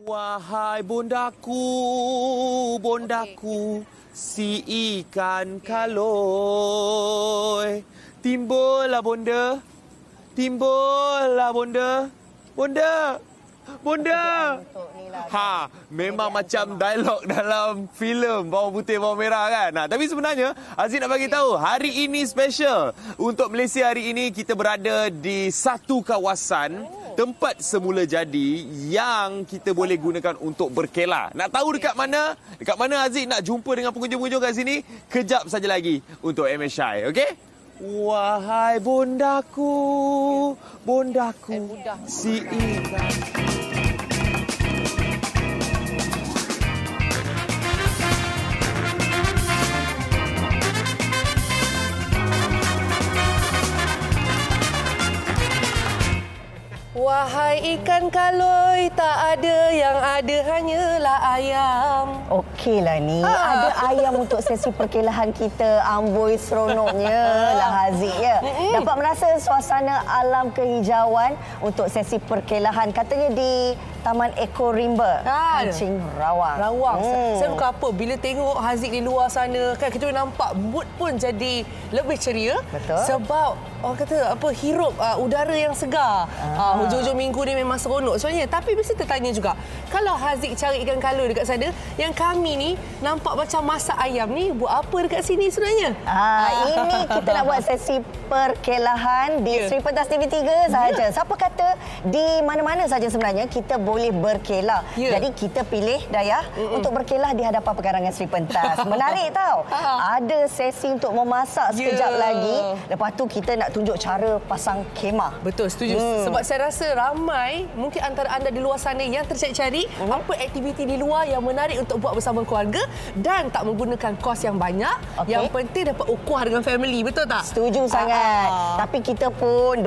Wahai bondaku, bondaku, si ikan kaloi. Timbullah bonda, timbullah bonda, bonda, bonda. Ha, memang macam dialog dalam filem Bawang Putih Bawang Merah kan. Nah, tapi sebenarnya Aziz nak bagi tahu hari ini special. Untuk Malaysia hari ini kita berada di satu kawasan tempat semula jadi yang kita boleh gunakan untuk berkelah. Nak tahu dekat mana? Dekat mana Aziz nak jumpa dengan pengunjung-pengunjung kat sini? Kejap saja lagi untuk MSI, okey? Wahai bondaku, bondaku, si ikan. Wahai ikan kaloi, tak ada yang ada hanyalah ayam. Okeylah ni. Ada ayam untuk sesi perkelahan kita. Amboi seronoknya lah Haziq ya. Dapat merasa suasana alam kehijauan untuk sesi perkelahan. Katanya di Taman Eko Rimba, Kancing Rawang. Saya bukan apa, bila tengok Haziq di luar sana kan kita nampak mood pun jadi lebih ceria. Betul. Sebab orang kata apa, hirup udara yang segar. Hujung-hujung minggu ni memang seronok sebenarnya. Tapi mesti tertanya juga, kalau Haziq cari ikan kaloi dekat sana, yang kami ni nampak macam masak ayam ni, buat apa dekat sini sebenarnya? Ini kita nak buat sesi perkelahan di Sri Pentas TV3 sahaja. Siapa kata di mana-mana saja sebenarnya kita boleh berkelah. Jadi kita pilih Dayah untuk berkelah di hadapan perkarangan Sri Pentas. Menarik tau. Ada sesi untuk memasak sekejap lagi. Lepas tu kita nak tunjuk cara pasang khemah. Betul, setuju. Sebab saya rasa ramai mungkin antara anda di luar sana yang tercari-cari apa aktiviti di luar yang menarik untuk buat bersama keluarga dan tak menggunakan kos yang banyak. Yang penting dapat ukuah dengan family, betul tak? Setuju sangat. Tapi kita pun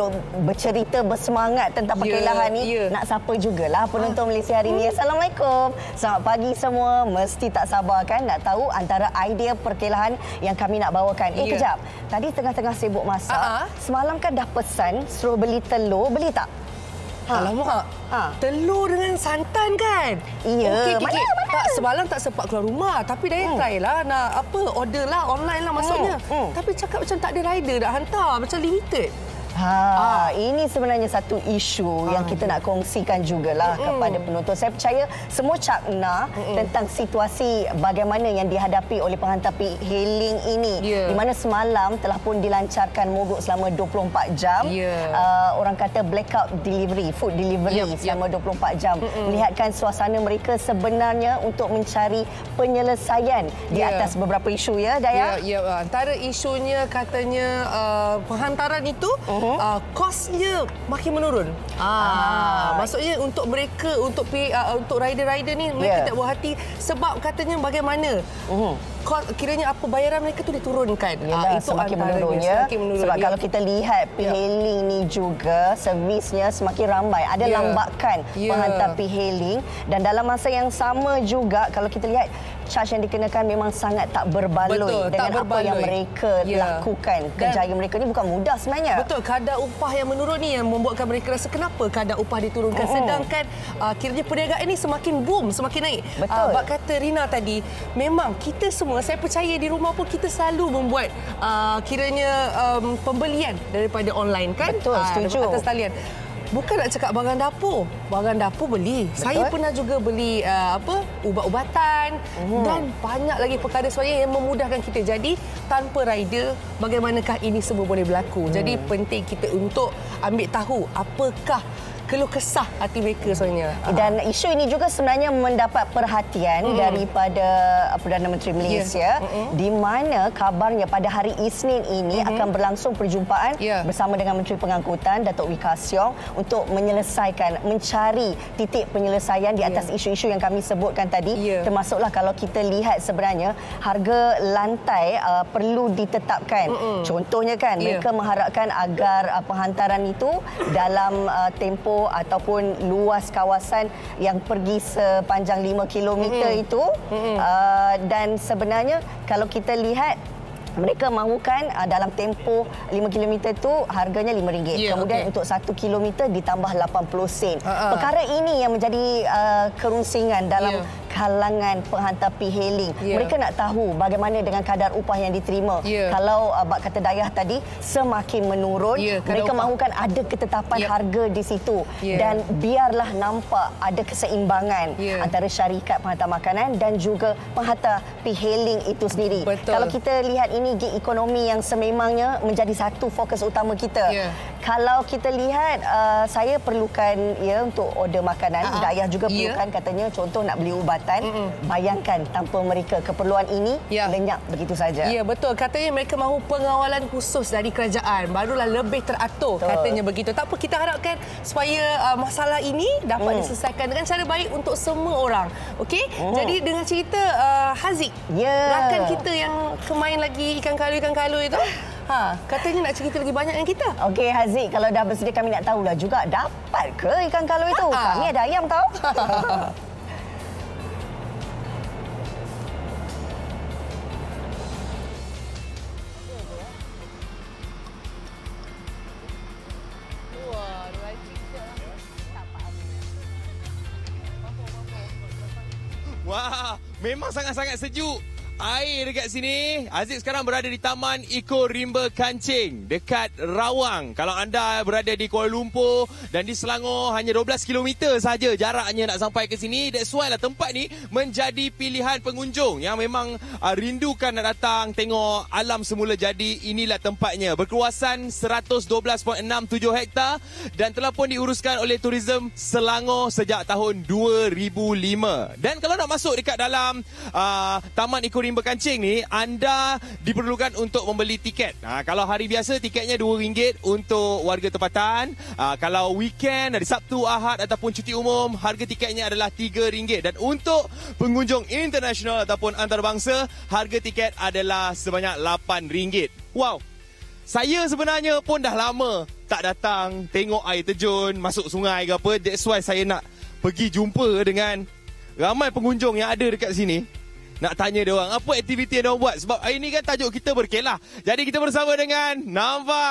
bercerita, bersemangat tentang perkelahan ni. Nak sapa jugalah penonton Malaysia hari ini. Assalamualaikum. Selamat pagi semua. Mesti tak sabar kan nak tahu antara idea perkelahan yang kami nak bawakan. Kejap. Tadi tengah-tengah sibuk masak. Semalam kan dah pesan suruh beli telur. Beli tak? Alamak. Telur dengan santan kan? Iya. Mana? Tak, semalam tak sempat keluar rumah. Tapi Dayah try lah. Nak order lah. Online lah maksudnya. Tapi cakap macam tak ada rider nak hantar. Macam limited. Ini sebenarnya satu isu yang kita nak kongsikan jugalah kepada penonton. Saya percaya semua cakna tentang situasi bagaimana yang dihadapi oleh penghantar e-hailing ini. Di mana semalam telah pun dilancarkan mogok selama 24 jam. Orang kata blackout delivery, food delivery selama 24 jam. Melihatkan suasana mereka sebenarnya untuk mencari penyelesaian di atas beberapa isu ya, Dayah? Antara isunya katanya penghantaran itu kosnya makin menurun. Maksudnya untuk mereka, untuk rider-rider ni mereka tak buat hati sebab katanya bagaimana kiranya apa bayaran mereka tu diturunkan. Itu semakin menurun ya. Sebab kalau kita lihat e-hailing ni juga servisnya semakin ramai. Ada lambakan penghantar e-hailing dan dalam masa yang sama juga kalau kita lihat charge yang dikenakan memang sangat tak berbaloi dengan apa yang mereka lakukan. Kerjaya mereka ni bukan mudah sebenarnya. Betul, kadar upah yang menurun ni yang membuatkan mereka rasa kenapa kadar upah diturunkan sedangkan kiranya perniagaan ini semakin boom, semakin naik. Betul. Bak kata Rina tadi, memang kita semua, saya percaya di rumah pun kita selalu membuat kiranya pembelian daripada online kan? Betul, setuju. Atas talian. Bukan nak cakap barang dapur. Barang dapur beli. Betul. Saya pernah juga beli ubat-ubatan dan banyak lagi perkara sebenarnya yang memudahkan kita. Jadi tanpa rider bagaimanakah ini semua boleh berlaku. Jadi penting kita untuk ambil tahu apakah keluh kesah hati mereka sebenarnya. Dan isu ini juga sebenarnya mendapat perhatian daripada Perdana Menteri Malaysia di mana kabarnya pada hari Isnin ini akan berlangsung perjumpaan bersama dengan Menteri Pengangkutan Datuk Wee Ka Siong untuk menyelesaikan, mencari titik penyelesaian di atas isu-isu yang kami sebutkan tadi. Termasuklah kalau kita lihat sebenarnya harga lantai perlu ditetapkan. Contohnya kan mereka mengharapkan agar penghantaran itu dalam tempoh ataupun luas kawasan yang pergi sepanjang 5 km itu dan sebenarnya kalau kita lihat mereka mahukan dalam tempoh 5 km tu harganya RM5. Kemudian untuk 1 km ditambah 80 sen. Perkara ini yang menjadi kerunsingan dalam kalangan penghantar P-hailing. Mereka nak tahu bagaimana dengan kadar upah yang diterima. Kalau bak kata Dayah tadi semakin menurun, mereka mahukan ada ketetapan harga di situ dan biarlah nampak ada keseimbangan antara syarikat penghantar makanan dan juga penghantar P-hailing itu sendiri. Kalau kita lihat ini gig ekonomi yang sememangnya menjadi satu fokus utama kita. Kalau kita lihat saya perlukan untuk order makanan, Dayah juga perlukan katanya contoh nak beli ubatan. Bayangkan tanpa mereka keperluan ini lenyap begitu saja. Ya, betul. Katanya mereka mahu pengawalan khusus dari kerajaan, barulah lebih teratur katanya begitu. Tak apa, kita harapkan supaya masalah ini dapat diselesaikan dengan cara baik untuk semua orang. Okey? Jadi dengan cerita Haziq, rakan kita yang kemain lagi ikan kalu itu, katanya nak cerita lagi banyak dengan kita. Okey Haziq, kalau dah bersedia kami nak tahulah juga dapat ke ikan kalu itu? Kami ada ayam tahu. Wah, memang sangat-sangat sejuk. Air dekat sini. Aziz sekarang berada di Taman Eco Rimba Kancing dekat Rawang. Kalau anda berada di Kuala Lumpur dan di Selangor, hanya 12 km saja jaraknya nak sampai ke sini. That's why lah tempat ni menjadi pilihan pengunjung yang memang rindukan nak datang tengok alam semula jadi. Inilah tempatnya. Berkeluasan 112.67 hektar dan telah pun diuruskan oleh Tourism Selangor sejak tahun 2005. Dan kalau nak masuk dekat dalam Taman Eco Rimba Kancing ni, anda diperlukan untuk membeli tiket. Kalau hari biasa tiketnya RM2 untuk warga tempatan. Kalau weekend, hari Sabtu, Ahad ataupun cuti umum, harga tiketnya adalah RM3. Dan untuk pengunjung internasional ataupun antarabangsa, harga tiket adalah sebanyak RM8. Wow. Saya sebenarnya pun dah lama tak datang tengok air terjun, masuk sungai ke apa. That's why saya nak pergi jumpa dengan ramai pengunjung yang ada dekat sini. Nak tanya dia orang apa aktiviti yang dia orang buat. Sebab hari ni kan tajuk kita berkelah. Jadi kita bersama dengan Nava.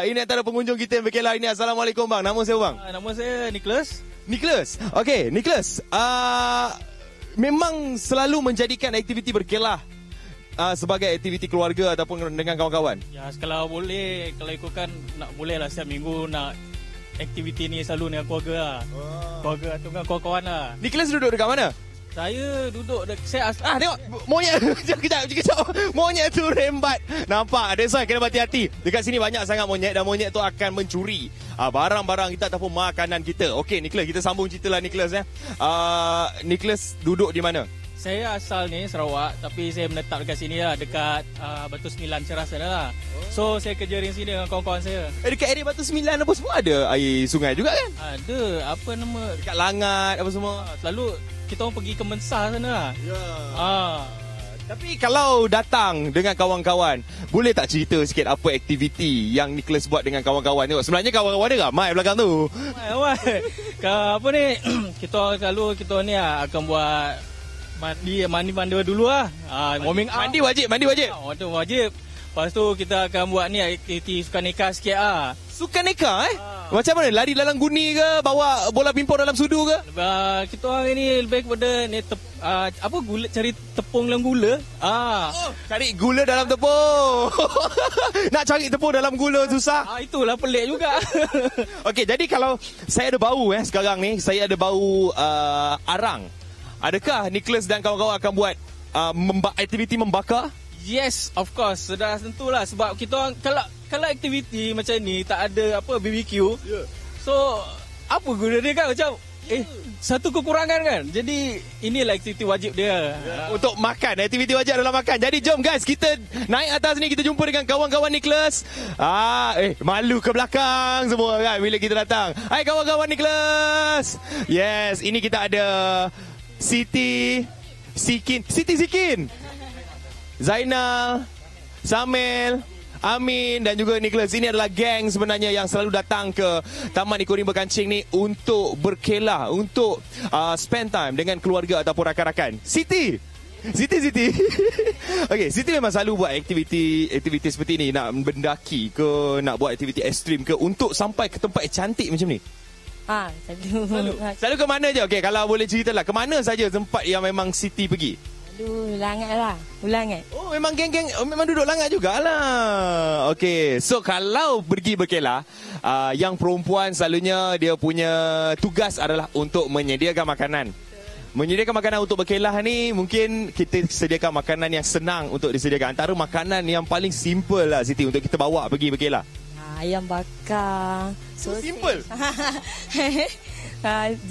Ini antara pengunjung kita yang berkelah ini. Assalamualaikum bang. Nama saya bang? Nama saya Nicholas. Nicholas. Okey, Nicholas. Memang selalu menjadikan aktiviti berkelah sebagai aktiviti keluarga ataupun dengan kawan-kawan. Ya, kalau boleh, kalau ikutkan nak boleh lah setiap minggu nak aktiviti ni selalu dengan keluarga lah. Keluarga atau dengan kawan-kawan lah. Nicholas duduk dekat mana? Saya duduk tengok monyet. Kejap. Monyet tu rembat. Nampak? That's why kena berhati-hati. Dekat sini banyak sangat monyet dan monyet tu akan mencuri barang-barang kita ataupun makanan kita. Okey Nicholas, kita sambung cerita lah Nicholas ya. Nicholas duduk di mana? Saya asal ni Sarawak, tapi saya menetap dekat sini lah, dekat Batu Sembilan Ceras sana lah. So saya kerja di sini dengan kawan-kawan saya. Dekat area Batu Sembilan apa semua ada air sungai juga kan? Ada, apa nama? Dekat Langat apa semua. Selalu kita orang pergi ke Mensah sana lah. Tapi kalau datang dengan kawan-kawan, boleh tak cerita sikit apa aktiviti yang Nicholas buat dengan kawan-kawan? Tengok sebenarnya kawan-kawan dia ramai belakang tu. Ramai. Apa ni? Kita ni akan buat mandi dulu lah. Warming up. Mandi wajib. Itu wajib. Lepas tu kita akan buat ni aktiviti sukan neka sikit lah. Sukan neka Macam mana? Lari dalam guni ke? Bawa bola pimpong dalam sudu ke? Kita orang ni lebih kepada ni gula, cari tepung dalam gula. Cari gula dalam tepung. Nak cari tepung dalam gula susah. Itulah pelik juga. Okey, jadi kalau saya ada bau sekarang ni, saya ada bau arang. Adakah Nicholas dan kawan-kawan akan buat aktiviti membakar? Yes, of course. Sudah tentulah sebab kita orang kalau aktiviti macam ni tak ada BBQ. So apa guna dia kan macam satu kekurangan kan. Jadi inilah aktiviti wajib dia. Untuk makan, aktiviti wajib adalah makan. Jadi jom guys, kita naik atas ni, kita jumpa dengan kawan-kawan Nicholas. Malu ke belakang semua kan bila kita datang. Hai kawan-kawan Nicholas. Yes, ini kita ada Siti Zikin, Zainal, Samel, Amin dan juga Nicholas. Ini adalah geng sebenarnya yang selalu datang ke Taman Eco Rimba Kancing ni untuk berkelah, untuk spend time dengan keluarga ataupun rakan-rakan. Siti, Siti. Okey, Siti memang selalu buat aktiviti seperti ni, nak mendaki ke, nak buat aktiviti ekstrim ke untuk sampai ke tempat yang cantik macam ni. Selalu ke mana je? Okey, kalau boleh ceritalah, ke mana saja tempat yang memang Siti pergi? Langat lah. Ulangat. Oh, memang geng-geng, memang duduk Langat jugalah. Okey, so kalau pergi berkelah, yang perempuan selalunya dia punya tugas adalah untuk menyediakan makanan. Menyediakan makanan untuk berkelah ni, mungkin kita sediakan makanan yang senang untuk disediakan. Antara makanan yang paling simple lah Siti untuk kita bawa pergi berkelah. Ayam bakar. So simple.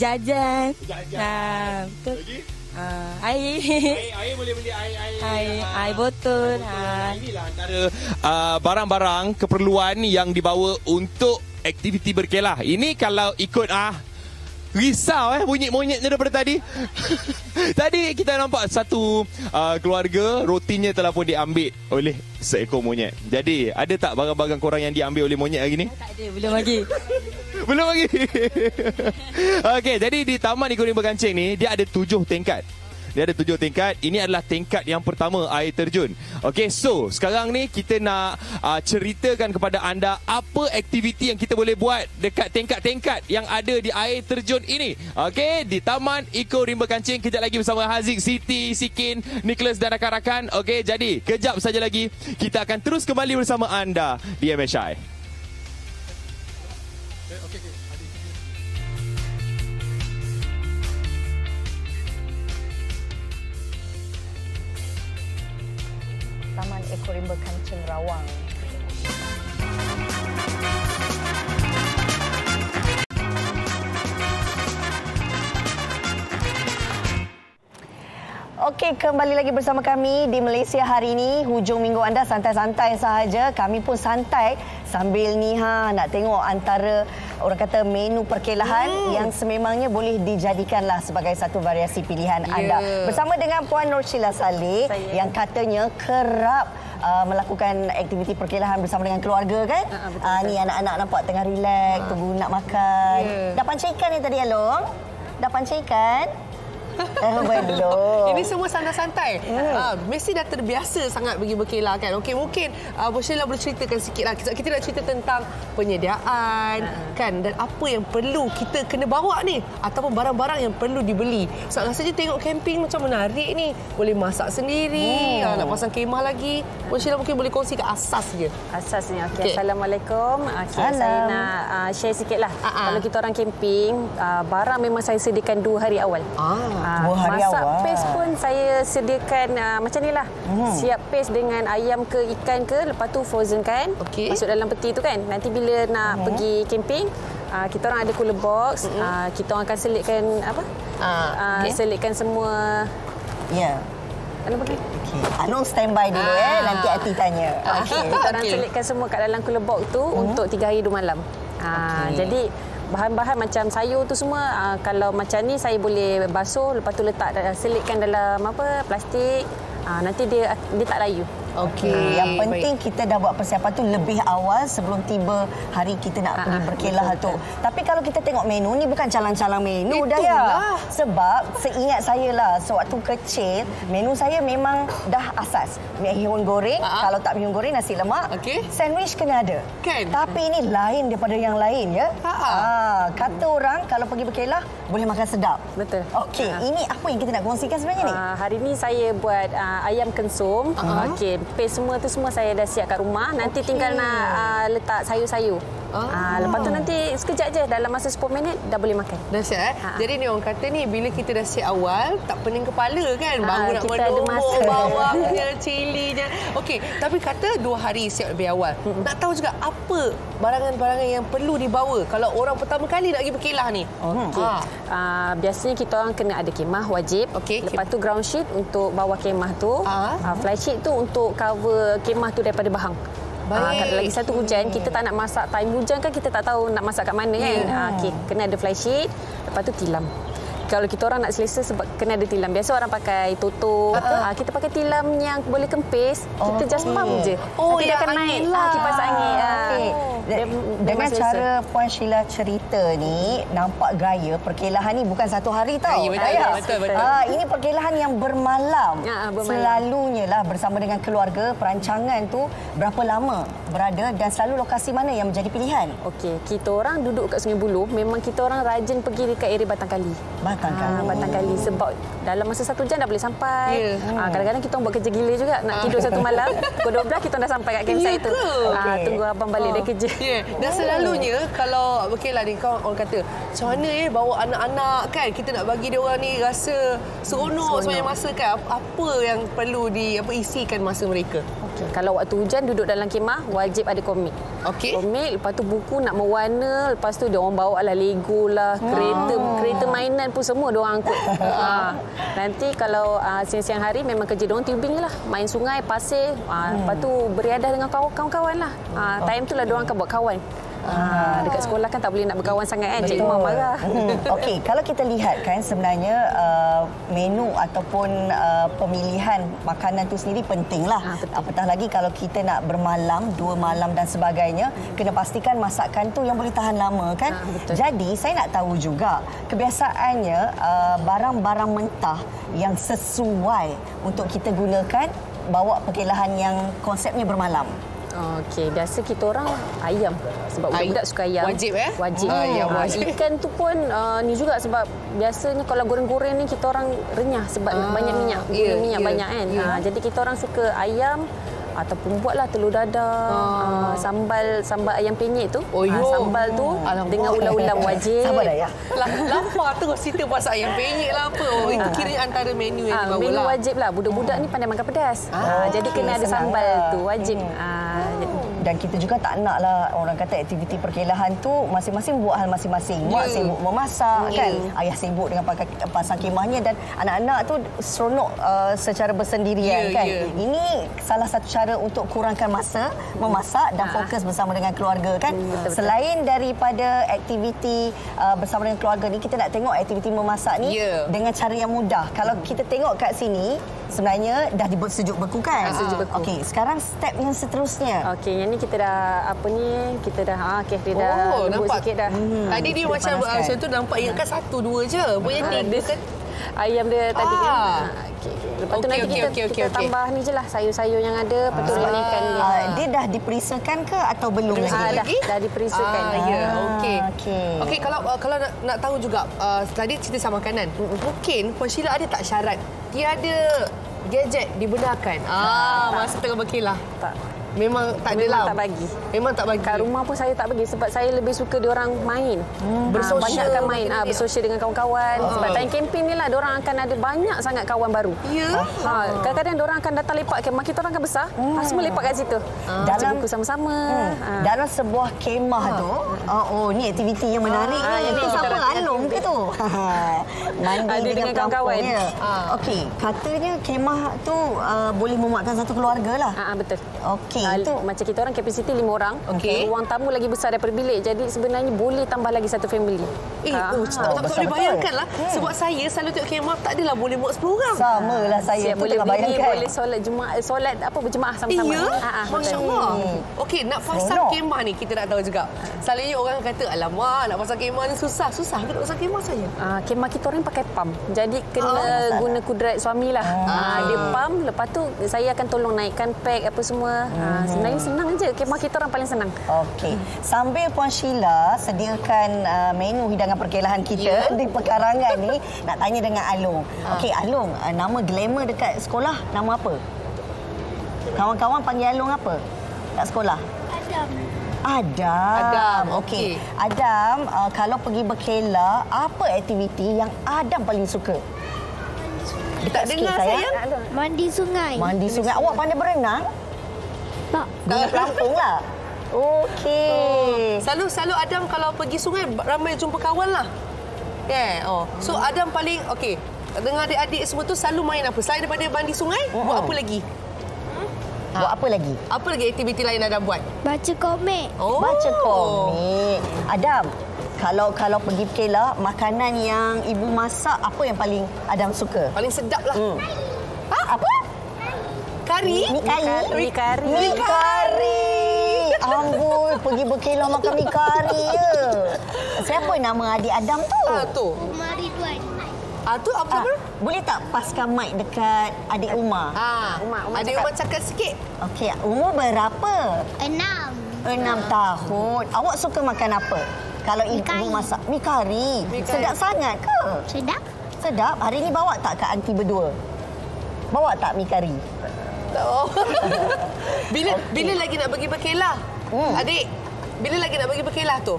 Jajan. Betul. Lagi? Air boleh beli air botol. Inilah antara barang-barang keperluan yang dibawa untuk aktiviti berkelah. Ini kalau ikut risau bunyi monyetnya daripada tadi. Tadi kita nampak satu keluarga rutinnya telah pun diambil oleh seekor monyet. Jadi ada tak barang-barang korang yang diambil oleh monyet hari ni? Tak ada, belum lagi. Belum lagi. Okey, jadi di Taman Eco Rimba Kancing ni dia ada 7 tingkat. Ini adalah tingkat yang pertama, air terjun. Okey, so sekarang ni kita nak ceritakan kepada anda apa aktiviti yang kita boleh buat dekat tingkat-tingkat yang ada di air terjun ini. Okey, di Taman Eco Rimba Kancing. Kejap lagi bersama Haziq, Siti, Sikin, Nicholas dan rakan-rakan. Okey, jadi kejap saja lagi kita akan terus kembali bersama anda di MSI. Taman Eco Rimba Kancing Rawang. Okey, kembali lagi bersama kami di Malaysia hari ini. Hujung minggu anda santai-santai sahaja. Kami pun santai sambil ni nak tengok antara orang kata menu perkelahan yang sememangnya boleh dijadikanlah sebagai satu variasi pilihan anda. Bersama dengan Puan Nur Sheila Saleh yang katanya kerap melakukan aktiviti perkelahan bersama dengan keluarga kan? Ni anak-anak nampak tengah relax, tunggu nak makan. Dah pancing ikan ni tadi Along? Dah pancing ikan? Ini semua santai-santai. Mesti dah terbiasa sangat pergi berkelah kan. Okey, mungkin Sheila boleh ceritakan sikitlah. Kita nak cerita tentang penyediaan kan, dan apa yang perlu kita kena bawa ni, ataupun barang-barang yang perlu dibeli. So, rasanya tengok camping macam menarik ni. Boleh masak sendiri, nak pasang kemah lagi. Sheila mungkin boleh kongsikan asas je. Asasnya. Okey. Assalamualaikum. Saya nak share sikitlah. Kalau kita orang camping, barang memang saya sediakan 2 hari awal. 2 hari masak awal. paste pun saya sediakan macam ni lah. Siap paste dengan ayam ke ikan ke, lepas tu frozen kan. Masuk dalam peti tu kan. Nanti bila nak pergi camping, kita orang ada cooler box. Kita orang akan selitkan selitkan semua. Ya. Mana pergi? Anong standby dulu nanti Ati tanya. Kita orang selitkan semua kat dalam cooler box tu untuk 3 hari 2 malam. Jadi bahan-bahan macam sayur tu semua, kalau macam ni saya boleh basuh, lepas tu letak selitkan dalam plastik. Nanti dia tak layu. Okey, yang penting kita dah buat persiapan tu lebih awal sebelum tiba hari kita nak pergi berkelah tu. Tapi kalau kita tengok menu ni bukan calang-calang menu dah ya. Sebab seingat saya lah, sewaktu kecil menu saya memang dah asas. Bihun goreng, kalau tak bihun goreng nasi lemak, sandwich kena ada. Tapi ini lain daripada yang lain ya. Kata orang kalau pergi berkelah boleh makan sedap. Betul. Okey, ini apa yang kita nak kongsikan sebenarnya ni? Hari ni saya buat ayam kensum. Okey, paste semua tu semua saya dah siap kat rumah. Nanti tinggal nak letak sayur-sayur. Lepas tu nanti sekejap je, dalam masa 10 minit dah boleh makan. Dah siap Jadi ni orang kata ni, bila kita dah siap awal, tak pening kepala kan. Bangun nak menumbuk bawangnya, cilinya. Okey, tapi kata 2 hari siap lebih awal. Nak tahu juga apa barangan-barangan yang perlu dibawa kalau orang pertama kali nak pergi berkelah ni. Biasanya kita orang kena ada kemah wajib. Lepas tu ground sheet untuk bawa kemah tu. Fly sheet tu untuk cover kemah tu daripada bahang. Lagi satu hujan, kita tak nak masak time hujan kan, kita tak tahu nak masak kat mana kan. Kena ada fly sheet. Lepas tu tilam. Kalau kita orang nak selesa sebab kena ada tilam. Biasa orang pakai tutup. Kita pakai tilam yang boleh kempis. Kita just pump je. Dia akan naik kipas angin. Dengan cara Puan Sheila cerita ni, nampak gaya perkelahan ni bukan satu hari tau. Betul. Ini perkelahan yang bermalam. Bermalam. Selalunya lah bersama dengan keluarga, perancangan tu berapa lama berada dan selalu lokasi mana yang menjadi pilihan? Okey, kita orang duduk kat Sungai Buloh, memang kita orang rajin pergi dekat area Batang Kali. Batang Kali sebab dalam masa 1 jam dah boleh sampai. Kadang-kadang kita orang buat kerja gila juga, nak tidur satu malam. Pukul 12 kita dah sampai kat campsite tu. Tunggu abang balik dari kerja. Dan selalunya kalau okeylah ni kau orang kata, macam mana bawa anak-anak kan, kita nak bagi dia orang ni rasa seronok sepanjang masa kan. Apa yang perlu isikan masa mereka? Okey, kalau waktu hujan duduk dalam kemah wajib ada komik. Komik, lepas tu buku nak mewarna, lepas tu dia orang bawa lah Lego lah, kereta mainan pun semua dia orang angkut. Nanti kalau siang-siang hari memang kerja dia orang tubing lah, main sungai, pasir, lepas tu beriadah dengan kawan-kawan lah. Time tu lah dia orang akan buat kawan. Dekat sekolah kan tak boleh nak berkawan sangat kan, cikgu mak marah. Okey, kalau kita lihat kan sebenarnya menu ataupun pemilihan makanan tu sendiri pentinglah. Apatah lagi kalau kita nak bermalam, 2 malam dan sebagainya, kena pastikan masakan tu yang boleh tahan lama kan. Jadi saya nak tahu juga kebiasaannya barang-barang mentah yang sesuai untuk kita gunakan bawa perkelahan yang konsepnya bermalam. Okey, biasa kita orang ayam sebab budak-budak suka ayam. Wajib Wajib. Wajib. Ikan tu pun ni juga sebab biasanya kalau goreng-goreng ni kita orang renyah sebab banyak minyak. Minyak banyak kan. Jadi kita orang suka ayam ataupun buatlah telur dadah, sambal ayam penyet tu. Sambal tu dengan ulam-ulam wajib. Sabar dah ya. Lapar terus cerita pasal ayam penyet lah apa. Itu kira antara menu yang dibawa menu lah. wajib lah. Budak-budak ni pandai makan pedas. Jadi kena ada sambal tu wajib. Dan kita juga tak naklah orang kata aktiviti perkelahan tu masing-masing buat hal masing-masing. Mak sibuk memasak kan, ayah sibuk dengan pasang kemahnya dan anak-anak tu seronok secara bersendirian kan. Ini salah satu cara untuk kurangkan masa memasak dan fokus bersama dengan keluarga kan. Selain daripada aktiviti bersama dengan keluarga ni, kita nak tengok aktiviti memasak ni dengan cara yang mudah. Kalau kita tengok kat sini sebenarnya dah sejuk beku kan. Sejuk beku. Okey, sekarang step yang seterusnya. Okey, yang ni kita dah dia dah lembut nampak sikit dah. Tadi dia macam tu nampak ingatkan 1 2 je. Punya ni ayam dia tadi kan. Lepas tu nanti kita tambah ni je lah sayur-sayur yang ada, lepas tu renyahkan dia. Dia dah diperiksakan ke atau belum lagi? Dah diperiksakan. Okey, kalau nak tahu juga tadi cerita sama makanan. Mungkin Puan Sheila ada tak syarat tiada gadget dibenarkan? Masa tengah berkelah. Tak. Memang tak ada lah. Memang tak bagi. Kat rumah pun saya tak bagi sebab saya lebih suka diorang main. Bersosial. Banyakkan main. Bersosial dengan kawan-kawan. Sebab time camping ni lah diorang akan ada banyak sangat kawan baru. Ya. Kadang-kadang diorang akan datang lepak kemah. Kita orang akan besar. Semua lepak kat situ. Baca buku sama-sama. Dalam sebuah kemah tu, ni aktiviti yang menarik ni. Itu sama Along ke tu? Mandi dengan kawan-kawan. Okey, katanya kemah tu boleh memuatkan satu keluarga lah. Betul. Okey. Itu macam kita orang kapasiti 5 orang. Ruang tamu lagi besar daripada bilik. Jadi sebenarnya boleh tambah lagi satu family. Tak boleh bayangkan lah. Sebab saya selalu tengok kemah tak adalah boleh muat 10 orang. Sama lah saya. Boleh boleh solat berjemaah sama-sama. Ya? Masya Allah. Okey, nak pasang kemah ni kita nak tahu juga. Selalunya orang kata, alamak nak pasang kemah ni susah. Susah ke nak pasang kemah saya? Kemah kita orang pakai pam. Jadi kena guna kudrat suami lah. Dia pam. Lepas tu saya akan tolong naikkan pack apa semua. Sebenarnya senang je. Kemah kita orang paling senang. Okey. Sambil Puan Sheila sediakan menu hidangan perkelahan kita di pekarangan ni, nak tanya dengan Along. Okey, Along, nama glamour dekat sekolah nama apa? Kawan-kawan panggil Along apa? Kat sekolah? Adam. Okey. Adam, kalau pergi berkelah, apa aktiviti yang Adam paling suka? Tak dengar saya. Mandi sungai. Mandi sungai. Awak pandai berenang? Tak. Guna pelampung lah. Okey. Selalu Adam kalau pergi sungai ramai jumpa kawan lah. So Adam paling dengan adik-adik semua tu selalu main apa? Selain daripada mandi sungai, buat apa lagi? Buat apa lagi? Apa lagi aktiviti lain Adam buat? Baca komik. Baca komik. Adam, kalau pergi berkelah, makanan yang ibu masak apa yang paling Adam suka? Paling sedap lah. Apa? Kari? Mi kari. Amboi, pergi berkelah makan mi kari je. Siapa nama adik Adam tu? Tu. Umar Ridwan. Tu apa? Boleh tak paskan mic dekat adik Umar? Umar Adik Umar cakap sikit. Okey, umur berapa? 6. 6 tahun. Awak suka makan apa? Kalau ibu kari. masak mi kari. Mi kari. Sedap sangat ke? Sedap? Sedap. Hari ni bawa tak ke aunty berdua? Bawa tak mi kari? Oh. Bila lagi nak pergi berkelah? Adik, bila lagi nak pergi berkelah tu?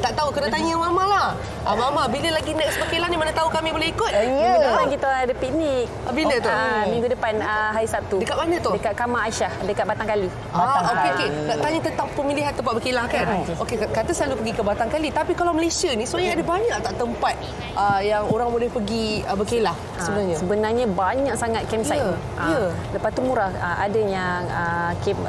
Tak tahu, kena tanya Mama lah. Mama, bila lagi next berkelah ni, mana tahu kami boleh ikut? Minggu depan kita ada piknik. Bila tu? Minggu depan hari Sabtu. Dekat mana tu? Dekat Kamar Aisyah, dekat Batang Kali. Okey. Nak tanya tentang pemilihan tempat berkelah kan? Okey, kata selalu pergi ke Batang Kali. Tapi kalau Malaysia ni, sebenarnya ada banyak tak tempat yang orang boleh pergi berkelah sebenarnya? Sebenarnya banyak sangat campsite. Ya. Lepas tu murah. Ada yang camp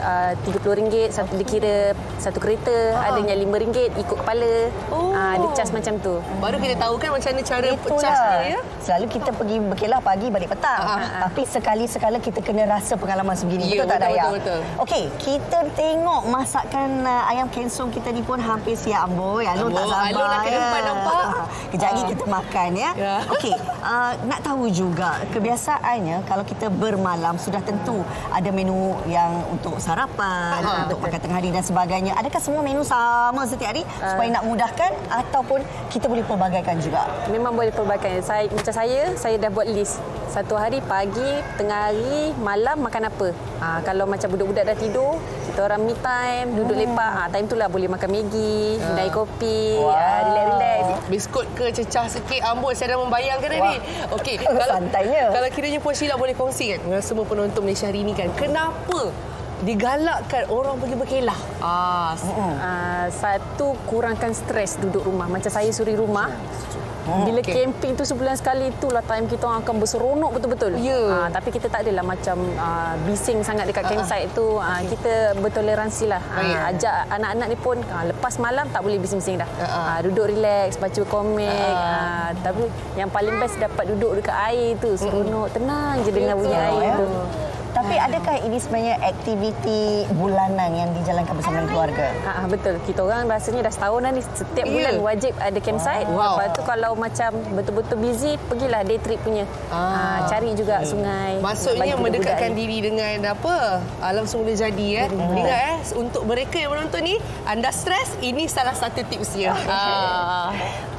RM30, satu dikira satu kereta. Ada yang RM5 ikut kepala. Dia cas macam tu. Baru kita tahu kan macam mana cara Itulah. cas dia. Selalu kita pergi berkelah pagi balik petang. Tapi sekali-sekala kita kena rasa pengalaman sebegini. Ya, betul tak Dayah? betul. Okey, kita tengok masakan ayam kensong kita ni pun hampir siap. Amboi, Alun tak sabar. Alun nak ke depan nampak. Kejap lagi kita makan ya. Okey, nak tahu juga kebiasaannya kalau kita bermalam sudah tentu ada menu yang untuk sarapan, untuk makan tengah hari dan sebagainya. Adakah semua menu sama setiap hari supaya nak mudahkan ataupun kita boleh pelbagaikan juga? Memang boleh pelbagaikan. Macam saya dah buat list. Satu hari pagi, tengah hari, malam makan apa. Kalau macam budak-budak dah tidur, kita orang me time, duduk lepak. Time tu lah boleh makan Maggi, kedai kopi, relax-relax. Biskut ke cecah sikit. Amboi, saya dah membayangkan ni. Okey, santainya. Kalau kiranya Puan Sheila boleh kongsi kan dengan semua penonton Malaysia hari ini kan, kenapa digalakkan orang pergi berkelah? Satu, kurangkan stres duduk rumah. Macam saya suri rumah. Bila camping tu sebulan sekali, itulah time kita orang akan berseronok betul-betul. Tapi kita tak adalah macam bising sangat dekat campsite tu. Kita bertoleransi lah. Ajak anak-anak ni pun lepas malam tak boleh bising-bising dah. Duduk relax, baca komik. Tapi yang paling best dapat duduk dekat air tu. Seronok, tenang je dengan bunyi air tu. Tapi adakah ini sebenarnya aktiviti bulanan yang dijalankan bersama dengan keluarga? Betul. Kita orang rasanya dah setahun dah ni. Setiap bulan wajib ada campsite. Lepas tu kalau macam betul-betul busy, pergilah day trip punya. Cari juga sungai. Maksudnya mendekatkan diri dengan alam semula jadi. Ingat untuk mereka yang menonton ni, anda stres, ini salah satu tipsnya.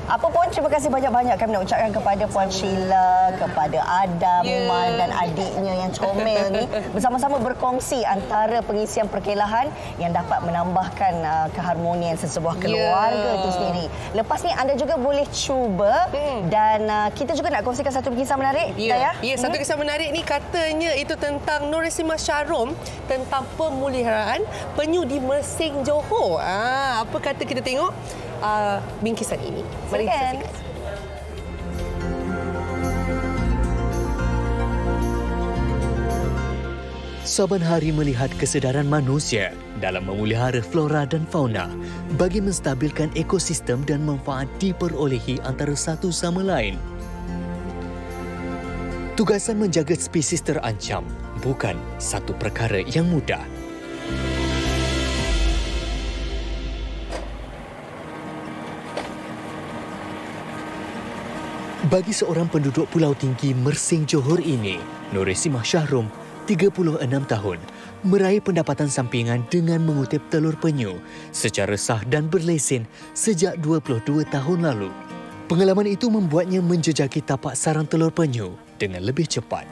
Apa pun, terima kasih banyak-banyak kami nak ucapkan kepada Puan Sheila, kepada Adam, Man dan adiknya yang comel ni bersama-sama berkongsi antara pengisian perkelahan yang dapat menambahkan keharmonian sesebuah keluarga itu sendiri. Lepas ni anda juga boleh cuba dan kita juga nak kongsikan satu kisah menarik. Satu kisah menarik ni katanya itu tentang Nurrahsimah Shahrom tentang pemeliharaan penyu di Mersing, Johor. Apa kata kita tengok bingkisan ini. Mari kita saksikan. Saban hari melihat kesedaran manusia dalam memelihara flora dan fauna bagi menstabilkan ekosistem dan manfaat diperolehi antara satu sama lain. Tugasan menjaga spesies terancam bukan satu perkara yang mudah. Bagi seorang penduduk Pulau Tinggi Mersing Johor ini, Nurrahsimah Shahrom, 36 tahun, meraih pendapatan sampingan dengan mengutip telur penyu secara sah dan berlesen sejak 22 tahun lalu. Pengalaman itu membuatnya menjejaki tapak sarang telur penyu dengan lebih cepat.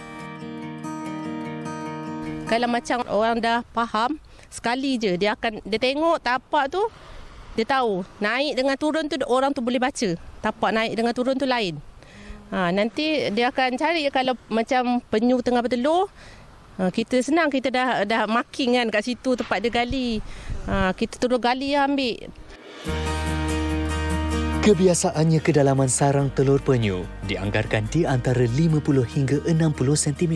Kalau macam orang dah faham, sekali je dia tengok tapak tu, dia tahu naik dengan turun tu orang tu boleh baca. Tapak naik dengan turun tu lain. Nanti dia akan cari kalau macam penyu tengah bertelur, kita senang, kita dah marking kan kat situ tempat dia gali. Kita terus gali ambil. Kebiasaannya kedalaman sarang telur penyu dianggarkan di antara 50 hingga 60 cm.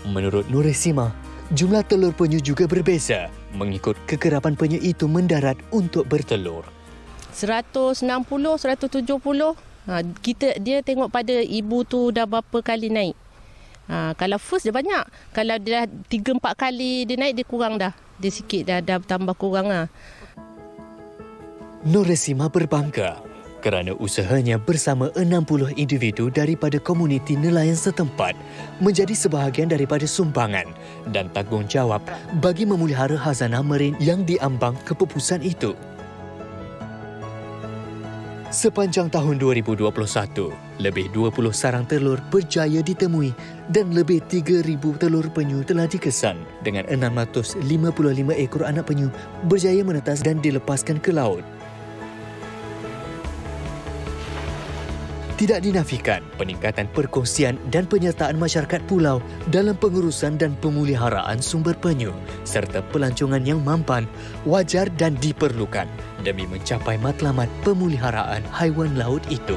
Menurut Nurrahsimah, jumlah telur penyu juga berbeza mengikut kekerapan penyu itu mendarat untuk bertelur. 160, 170. Dia tengok pada ibu tu dah berapa kali naik. Kalau first dia banyak. Kalau dia dah 3-4 kali dia naik, dia kurang dah. Dia sikit dah tambah kurang lah. Noresima berbangga kerana usahanya bersama 60 individu daripada komuniti nelayan setempat menjadi sebahagian daripada sumbangan dan tanggungjawab bagi memelihara khazanah marin yang diambang kepupusan itu. Sepanjang tahun 2021, lebih 20 sarang telur berjaya ditemui dan lebih 3,000 telur penyu telah dikesan dengan 655 ekor anak penyu berjaya menetas dan dilepaskan ke laut. Tidak dinafikan peningkatan perkongsian dan penyertaan masyarakat pulau dalam pengurusan dan pemeliharaan sumber penyu serta pelancongan yang mampan, wajar dan diperlukan demi mencapai matlamat pemeliharaan haiwan laut itu.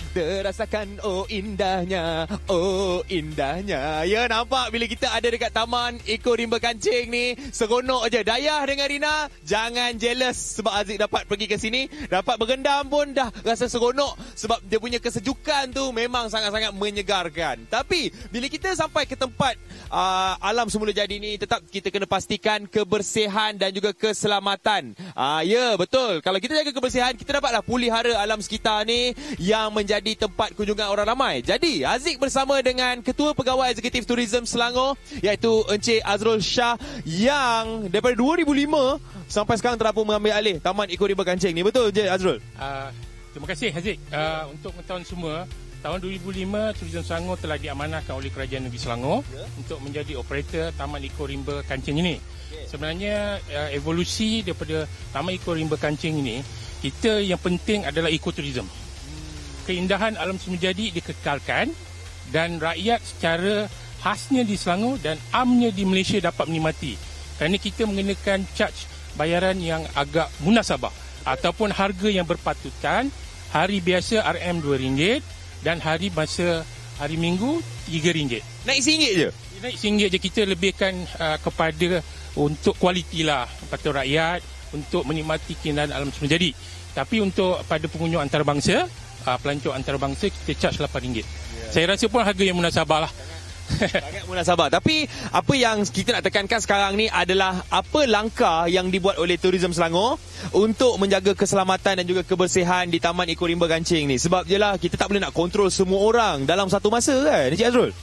Terasakan oh indahnya, oh indahnya. Ya, nampak bila kita ada dekat Taman Ekorimba Kancing ni, seronok je. Dayah dengan Rina, jangan jealous sebab Aziz dapat pergi ke sini, dapat berendam pun dah rasa seronok sebab dia punya kesejukan tu memang sangat-sangat menyegarkan. Tapi bila kita sampai ke tempat alam semula jadi ni, tetap kita kena pastikan kebersihan dan juga keselamatan. Ya, betul. Kalau kita jaga kebersihan, kita dapatlah pelihara alam sekitar ni yang menjadi tempat kunjungan orang ramai. Jadi, Aziz bersama dengan Ketua Pegawai Eksekutif Tourism Selangor, iaitu Encik Azrul Shah, yang daripada 2005 sampai sekarang telah pun mengambil alih Taman Ekorimba Kancing ni. Betul je, Azrul? Terima kasih, Aziz. Untuk pengetahuan semua, tahun 2005 Tourism Selangor telah diamanahkan oleh Kerajaan Negeri Selangor untuk menjadi operator Taman Ekorimba Kancing ini. Sebenarnya evolusi daripada Taman Ekorimba Kancing ini, kita yang penting adalah ekoturism. Keindahan alam semula jadi dikekalkan dan rakyat secara khasnya di Selangor dan amnya di Malaysia dapat menikmati. Kerana kita mengenakan charge bayaran yang agak munasabah ataupun harga yang berpatutan. Hari biasa RM2 dan hari masa hari Minggu RM3. Naik RM1 je? Naik RM1 je. Kita lebihkan kepada untuk kualiti lah kepada rakyat untuk menikmati keindahan alam semula jadi. Tapi untuk pada pengunjung antarabangsa, pelancong antarabangsa, kita charge RM8. Saya rasa pun harga yang munasabah lah. Sangat munasabah. Tapi apa yang kita nak tekankan sekarang ni adalah apa langkah yang dibuat oleh Tourism Selangor untuk menjaga keselamatan dan juga kebersihan di Taman Ekorimba Kancing ni. Sebab jelah kita tak boleh nak kontrol semua orang dalam satu masa kan, Encik Azrul?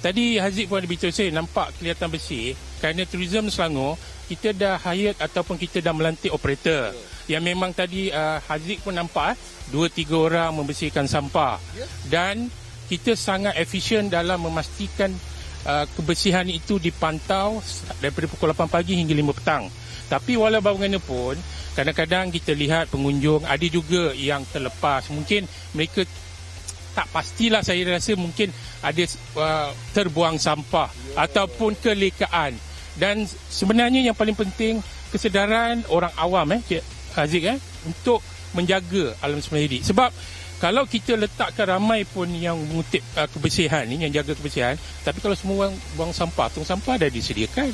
Tadi Haziq pun ada beritahu saya, nampak kelihatan bersih. Kerana Tourism Selangor, kita dah hire ataupun kita dah melantik operator. Yang memang tadi Haziq pun nampak 2-3 orang membersihkan sampah. Dan kita sangat efisien dalam memastikan kebersihan itu dipantau daripada pukul 8 pagi hingga 5 petang. Tapi walau bagaimanapun, kadang-kadang kita lihat pengunjung ada juga yang terlepas. Mungkin mereka tak pastilah, saya rasa mungkin ada terbuang sampah ataupun kelekaan. Dan sebenarnya yang paling penting kesedaran orang awam Aziz untuk menjaga alam semula jadi. Sebab kalau kita letakkan ramai pun yang mengutip kebersihan ni, yang jaga kebersihan, tapi kalau semua orang buang sampah, tong sampah dah disediakan.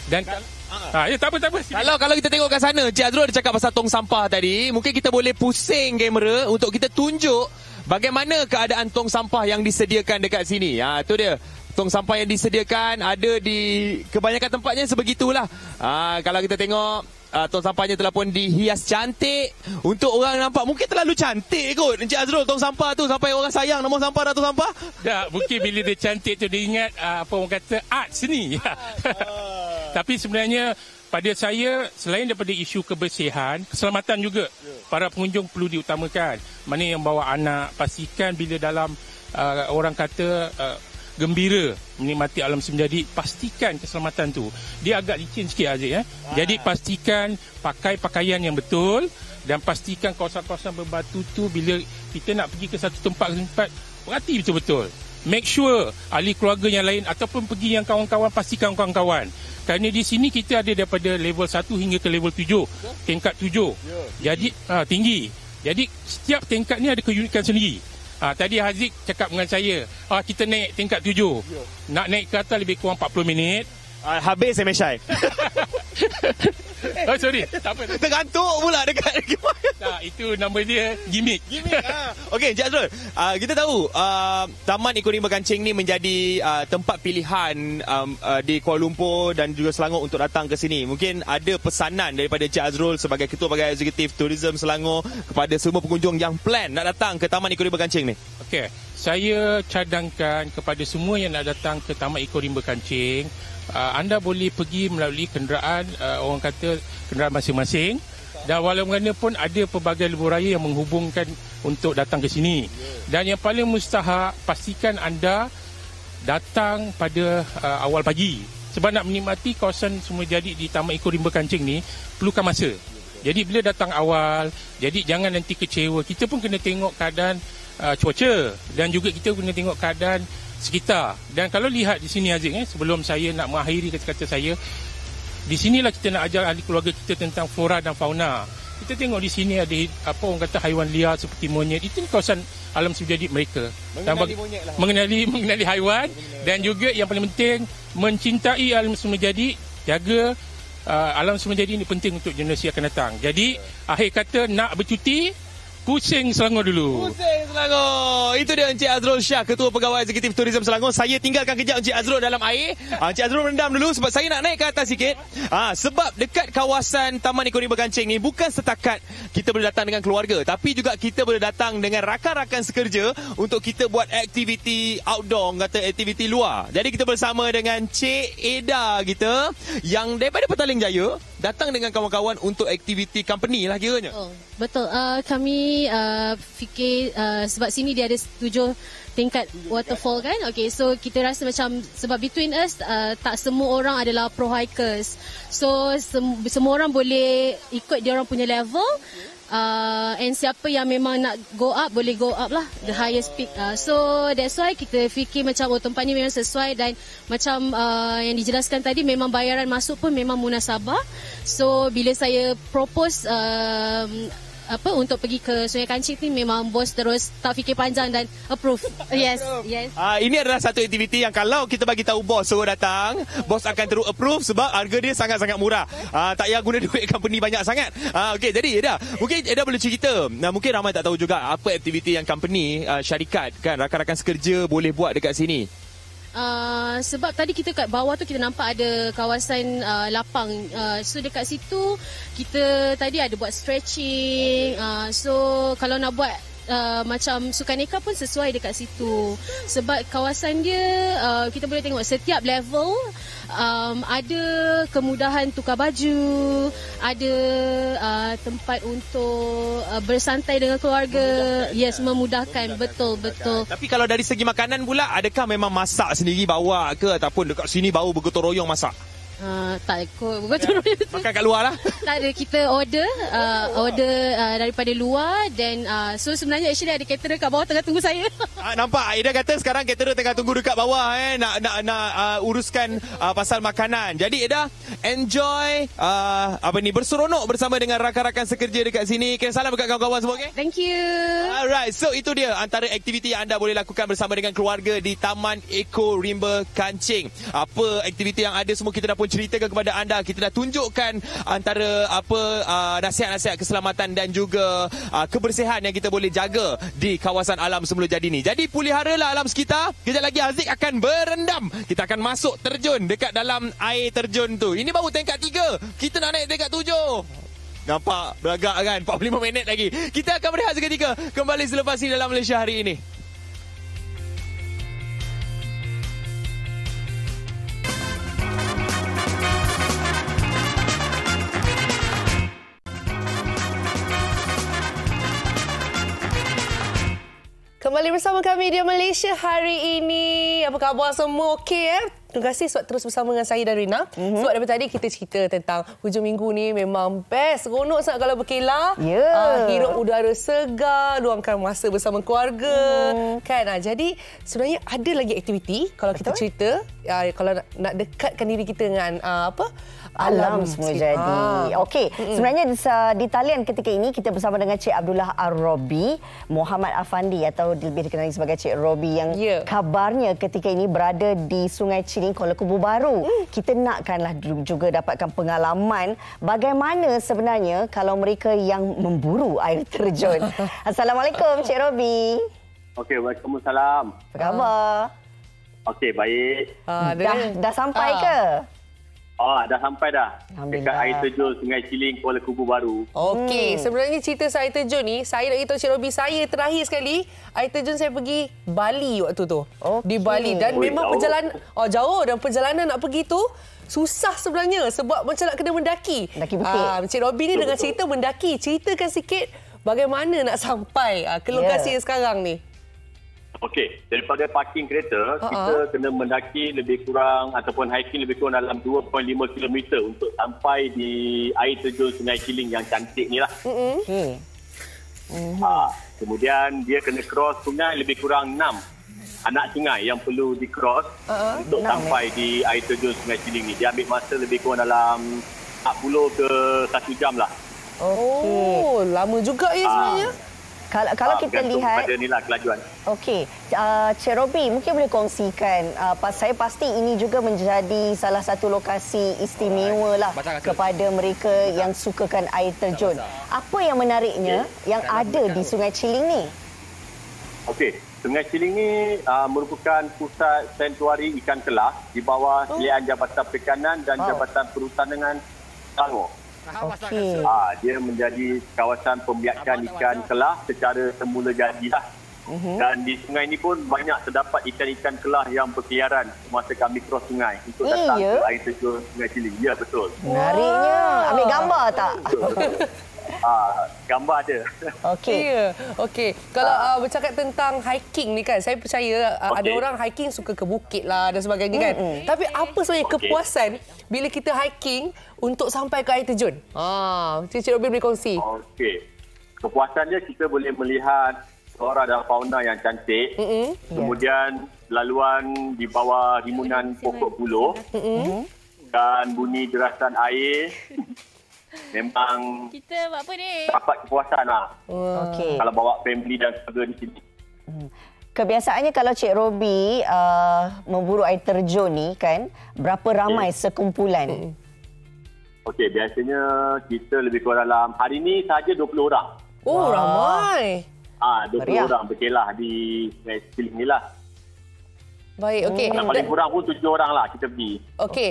Dan tak apa. Kalau kita tengok kat sana, Cik Azrul ada cakap pasal tong sampah tadi, mungkin kita boleh pusing kamera untuk kita tunjuk bagaimana keadaan tong sampah yang disediakan dekat sini. Itu dia. Tong sampah yang disediakan ada di kebanyakan tempatnya sebegitulah. Kalau kita tengok tong sampahnya telah pun dihias cantik untuk orang nampak. Mungkin terlalu cantik kot Encik Azrul tong sampah tu sampai orang sayang nama sampah dah tong sampah. Tak, mungkin bila dia cantik tu dia ingat apa orang kata art seni. Tapi sebenarnya pada saya, selain daripada isu kebersihan, keselamatan juga para pengunjung perlu diutamakan. Mana yang bawa anak, pastikan bila dalam orang kata gembira menikmati alam semula jadi, pastikan keselamatan tu. Dia agak licin sikit Aziz Jadi pastikan pakai pakaian yang betul dan pastikan kawasan-kawasan berbatu tu bila kita nak pergi ke satu tempat, perhati betul-betul. Make sure ahli keluarga yang lain ataupun pergi yang kawan-kawan, pastikan kawan-kawan. Kerana di sini kita ada daripada level 1 hingga ke level 7, tingkat 7. Jadi tinggi. Jadi setiap tingkat ni ada keunikan sendiri. Tadi Haziq cakap dengan saya, kita naik tingkat 7. Nak naik ke atas lebih kurang 40 minit. Habis saya Meshai. Oh sorry, tak apa. Tergantuk pula dekat. Tak, itu nama dia gimmick. Okey, Encik Azrul, kita tahu Taman Ekonomi Berkancing ni menjadi tempat pilihan di Kuala Lumpur dan juga Selangor untuk datang ke sini. Mungkin ada pesanan daripada Encik Azrul sebagai Ketua Bahagian Eksekutif Tourism Selangor kepada semua pengunjung yang plan nak datang ke Taman Ekonomi Berkancing ni. Okey, saya cadangkan kepada semua yang nak datang ke Taman Ekonomi Berkancing, anda boleh pergi melalui kenderaan, orang kata kenderaan masing-masing, dan walau mana pun ada pelbagai lebuh raya yang menghubungkan untuk datang ke sini. Dan yang paling mustahak, pastikan anda datang pada awal pagi, sebab nak menikmati kawasan semula jadi di Taman Ekonomi Berkancing ni perlukan masa. Jadi bila datang awal, jadi jangan nanti kecewa. Kita pun kena tengok keadaan cuaca, dan juga kita kena tengok keadaan sekitar. Dan kalau lihat di sini Haziq, sebelum saya nak mengakhiri kata-kata saya, di sinilah kita nak ajar ahli keluarga kita tentang flora dan fauna. Kita tengok di sini ada orang kata haiwan liar seperti monyet. Itu kawasan alam semula jadi mereka. Mengenali haiwan, dan juga yang paling penting mencintai alam semula jadi, jaga alam semula jadi ini penting untuk generasi akan datang. Jadi akhir kata, nak bercuti, pusing Selangor dulu. Pusing Selangor. Itu dia Encik Azrul Shah, Ketua Pegawai Eksekutif Tourism Selangor. Saya tinggalkan kejap Encik Azrul dalam air. Encik Azrul rendam dulu sebab saya nak naik ke atas sikit. Sebab dekat kawasan Taman Ekonomi Berkancing ni bukan setakat kita boleh datang dengan keluarga, tapi juga kita boleh datang dengan rakan-rakan sekerja untuk kita buat aktiviti outdoor, kata aktiviti luar. Jadi kita bersama dengan Cik Eda kita yang daripada Petaling Jaya datang dengan kawan-kawan untuk aktiviti company lah kiranya. Betul. Kami fikir sebab sini dia ada 7 tingkat waterfall kan. Okay, so kita rasa macam sebab between us tak semua orang adalah pro hikers. So semua orang boleh ikut dia orang punya level. And siapa yang memang nak go up boleh go up lah, the highest peak. So that's why kita fikir macam tempat ni memang sesuai, dan macam yang dijelaskan tadi, memang bayaran masuk pun memang munasabah. So bila saya propose untuk pergi ke Sungai Kancing ni, memang bos terus tak fikir panjang dan approve. Yes. Ini adalah satu aktiviti yang kalau kita bagi tahu bos suruh datang, bos akan terus approve sebab harga dia sangat-sangat murah. Tak payah guna duit company banyak sangat. Okey, jadi Eda, mungkin Eda boleh cerita. Mungkin ramai tak tahu juga apa aktiviti yang company, syarikat kan, rakan-rakan sekerja boleh buat dekat sini. Sebab tadi kita kat bawah tu kita nampak ada kawasan lapang. So dekat situ kita tadi ada buat stretching. So kalau nak buat macam sukaneka pun sesuai dekat situ. Sebab kawasan dia kita boleh tengok setiap level ada kemudahan tukar baju, ada tempat untuk bersantai dengan keluarga. Yes, memudahkan. Betul. Tapi kalau dari segi makanan pula, adakah memang masak sendiri bawa ke, ataupun dekat sini baru bergotong royong masak? Tak ikut bergotong royong. Makan kat luar lah. Tak ada, kita order daripada luar. Dan so sebenarnya actually ada caterer kat bawah tengah tunggu saya. Nampak Aida kata sekarang caterer tengah tunggu dekat bawah nak uruskan pasal makanan. Jadi Aida enjoy berseronok bersama dengan rakan-rakan sekerja dekat sini. Kirim salam dekat kawan-kawan semua, okey? Thank you. Alright, so itu dia antara aktiviti yang anda boleh lakukan bersama dengan keluarga di Taman Eko Rimba Kancing. Apa aktiviti yang ada semua kita dah pun ceritakan kepada anda. Kita dah tunjukkan antara nasihat-nasihat keselamatan dan juga kebersihan yang kita boleh jaga di kawasan alam semula jadi ni. Jadi peliharalah alam sekitar. Kejap lagi Haziq akan berendam. Kita akan masuk terjun dekat dalam air terjun tu. Ini baru tingkat 3. Kita nak naik tingkat 7. Nampak beragak kan? 45 minit lagi. Kita akan berehat seketika. Kembali selepas ini dalam Malaysia Hari Ini. Kembali bersama kami di Malaysia Hari Ini. Apa khabar semua? Okey Terima kasih sebab terus bersama dengan saya dan Rina. Sebab daripada tadi kita cerita tentang hujung minggu ni memang best. Seronok sangat kalau berkelah. Hirup udara segar, luangkan masa bersama keluarga. Kan? Jadi sebenarnya ada lagi aktiviti kalau kita cerita. Kalau nak dekatkan diri kita dengan alam semua jadi. Okey, sebenarnya di talian ketika ini kita bersama dengan Cik Abdullah Ar-Robi, Muhammad Afandi atau lebih dikenali sebagai Cik Robi yang kabarnya ketika ini berada di Sungai Chiling, Kuala Kubu Baru. Kita nakkanlah juga dapatkan pengalaman bagaimana sebenarnya kalau mereka yang memburu air terjun. Assalamualaikum Cik Robi. Okey, waalaikumsalam. Apa khabar? Okey, baik. Dah sampai ke? Dah sampai dah. Dekat air terjun Sungai Chiling, Kuala Kubu Baru. Okey, sebenarnya cerita saya air terjun ni, saya nak beritahu Cik Robi, saya terakhir sekali air terjun saya pergi Bali waktu tu. Di Bali dan memang perjalanan jauh dan perjalanan nak pergi tu susah sebenarnya sebab macam nak kena mendaki. Mendaki bukit. Cik Robi ni dengan cerita mendaki, ceritakan sikit bagaimana nak sampai ke lokasi yang sekarang ni. Okey, daripada parking kereta, kita kena mendaki lebih kurang ataupun hiking lebih kurang dalam 2.5 km untuk sampai di air terjun Sungai Chiling yang cantik ni lah. Kemudian dia kena cross sungai lebih kurang 6 anak sungai yang perlu di-cross untuk sampai di air terjun Sungai Chiling ni. Dia ambil masa lebih kurang dalam 40 ke 1 jam lah. Lama juga ya sebenarnya. Kalau kita lihat pada inilah kelajuan. Okey, Cik Robi mungkin boleh kongsikan, saya pasti ini juga menjadi salah satu lokasi istimewa lah kepada mereka yang sukakan air terjun. Apa yang menariknya yang ada di Sungai Chiling ni? Okey, Sungai Chiling ni merupakan pusat sanktuari ikan kelas di bawah silian Jabatan Perikanan dan Jabatan Perhutanan Selangor. Okey. Dia menjadi kawasan pembiakan ikan kelah secara semula jadilah. Dan di sungai ini pun banyak terdapat ikan-ikan kelah yang berkeliaran semasa kami cross sungai untuk datang ke air terjun Sungai Chiling. Ya, betul. Menariknya. Ambil gambar tak? Gambar ada. Okey. Okey. Kalau bercakap tentang hiking ni kan, saya percaya ada orang hiking suka ke bukit lah dan sebagainya kan. Tapi apa sebenarnya kepuasan bila kita hiking untuk sampai ke air terjun? Cik Robi boleh kongsi. Okey. Kepuasan dia kita boleh melihat flora dan fauna yang cantik. Kemudian laluan di bawah rimunan pokok buluh. Dan bunyi derasan air. Memang kita buat apa ni? Dapat kepuasan lah. Okey. Kalau bawa family dan keluarga di sini. Kebiasaannya kalau Cik Robi memburu air terjun ni kan, berapa ramai sekumpulan? Okey, biasanya kita lebih kurang dalam hari ni sahaja 20 orang. Ramai. 20 orang berkelah di Sungai Chiling ni lah. Baik, okey. Yang paling kurang pun 7 orang lah kita pergi. Okey,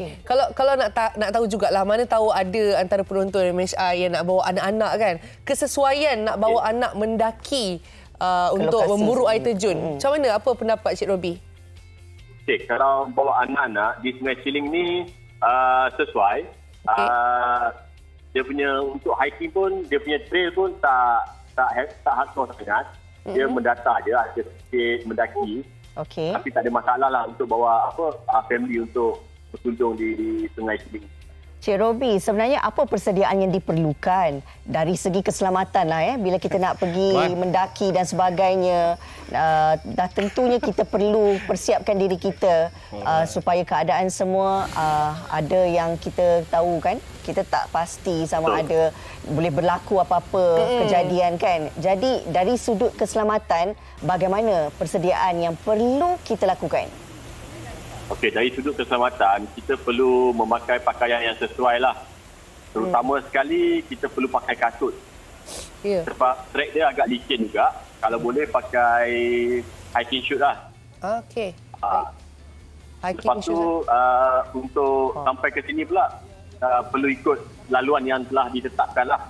kalau nak tahu jugalah, mana tahu ada antara penonton MHI yang nak bawa anak-anak kan, kesesuaian nak bawa anak mendaki untuk memburu air terjun. Macam mana, apa pendapat Cik Robi? Okey, kalau bawa anak-anak di Sungai Chiling ni sesuai. Dia punya untuk hiking pun, dia punya trail pun tak hardcore sangat. Dia mendata je, ada sikit mendaki. Okey. Tapi tak ada masalah lah untuk bawa family untuk berkunjung di Sungai Chiling. Cik Robi, sebenarnya apa persediaan yang diperlukan dari segi keselamatan lah bila kita nak pergi mendaki dan sebagainya. Dah tentunya kita perlu persiapkan diri kita supaya keadaan semua ada yang kita tahu kan. Kita tak pasti sama ada boleh berlaku apa-apa kejadian kan. Jadi dari sudut keselamatan, bagaimana persediaan yang perlu kita lakukan? Okey, dari sudut keselamatan, kita perlu memakai pakaian yang sesuai lah. Terutama sekali, kita perlu pakai kasut. Sebab trek dia agak licin juga. Kalau boleh, pakai hiking shoes lah. Okey. Lepas tu, untuk sampai ke sini pula, perlu ikut laluan yang telah ditetapkan lah.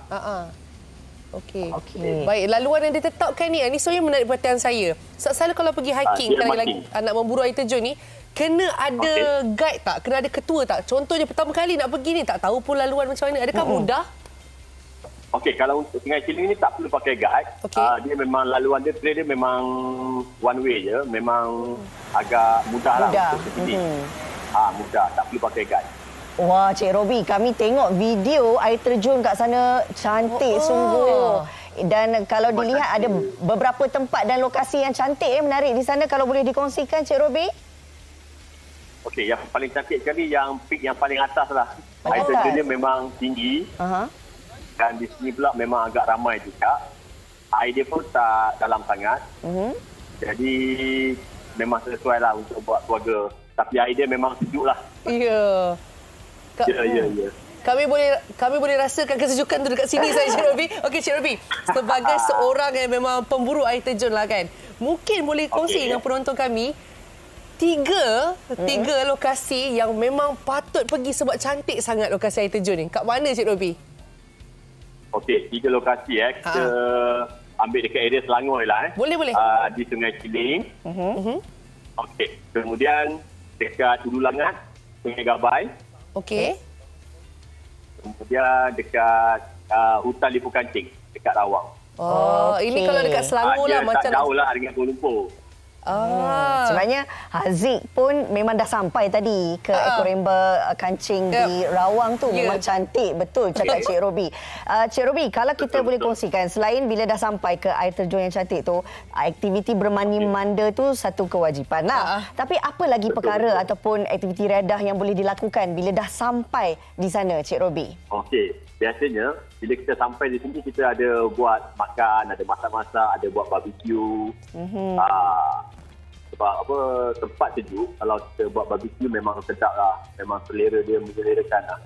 Okey. Baik, laluan yang ditetapkan ni sebenarnya menarik perhatian saya. Selalu kalau pergi hiking, nak memburu air terjun ni, kena ada guide tak? Kena ada ketua tak? Contohnya pertama kali nak pergi ni, tak tahu pun laluan macam mana. Adakah mudah? Okey, kalau untuk Sungai Chiling ni tak perlu pakai guide. Dia memang laluan dia, trail dia memang one way je. Memang agak mudah lah untuk ke sini. Mudah, tak perlu pakai guide. Wah, Cik Robi, kami tengok video air terjun kat sana cantik sungguh. Dan kalau dilihat ada beberapa tempat dan lokasi yang cantik menarik di sana, kalau boleh dikongsikan Cik Robi. Okey, yang paling cantik sekali yang peak yang paling atas lah. Air terjun dia memang tinggi. Dan di sini pula memang agak ramai juga. Air dia pun tak dalam sangat. Jadi memang sesuai lah untuk buat keluarga. Tapi air dia memang sejuk lah. Ya. Ya. Kami boleh rasakan kesejukan tu dekat sini saya, Cik Robi. Okey, Cik Robi, sebagai seorang yang memang pemburu air terjun lah kan, mungkin boleh kongsi dengan penonton kami tiga lokasi yang memang patut pergi sebab cantik sangat lokasi air terjun ni. Kat mana, Cik Robi? Okey, 3 lokasi kita ambil dekat area Selangor lah. Boleh. Di Sungai Ciling. Okey, kemudian dekat Hulu Langat, Sungai Gabai. Okey. Kemudian dekat Hutan Lipu Kancing, dekat Rawang. Ini kalau dekat Selangor lah macam tak jauh lah dengan Kuala Lumpur. Sebenarnya Haziq pun memang dah sampai tadi ke Ekoremba Kancing di Rawang tu. Memang cantik betul cakap Cik Robi. Cik Robi, kalau kita boleh kongsikan, selain bila dah sampai ke air terjun yang cantik tu, aktiviti bermandi manda tu satu kewajipan lah. Tapi apa lagi perkara ataupun aktiviti redah yang boleh dilakukan bila dah sampai di sana, Cik Robi? Okey, biasanya bila kita sampai di sini, kita ada buat makan, ada masak-masak, ada buat barbecue. Sebab tempat sejuk, kalau kita buat barbecue memang sedap lah. Memang selera dia mengelerakan lah.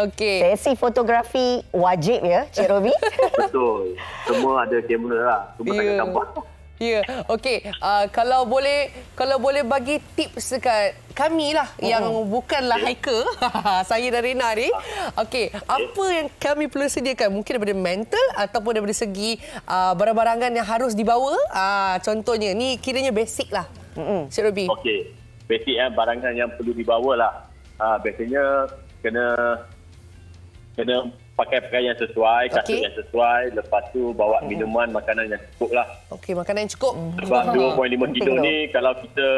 Okey. Sesi fotografi wajib ya, Cik Robi? Betul. Semua ada kamera lah. Cuma tak gambar. Ya, okey. Kalau boleh bagi tips dekat kami lah yang bukanlah hiker, saya dan Rina ni. Okey, apa yang kami perlu sediakan? Mungkin daripada mental ataupun daripada segi barang-barangan yang harus dibawa. Contohnya, ni kiranya basic lah. Cik Robi. Okey, basic barangan yang perlu dibawa lah. Biasanya kena pakai pakaian yang sesuai, kasut yang sesuai. Lepas tu bawa minuman, makanan yang cukup lah. Okey, makanan yang cukup. Sebab 2.5 kilo ni kalau kita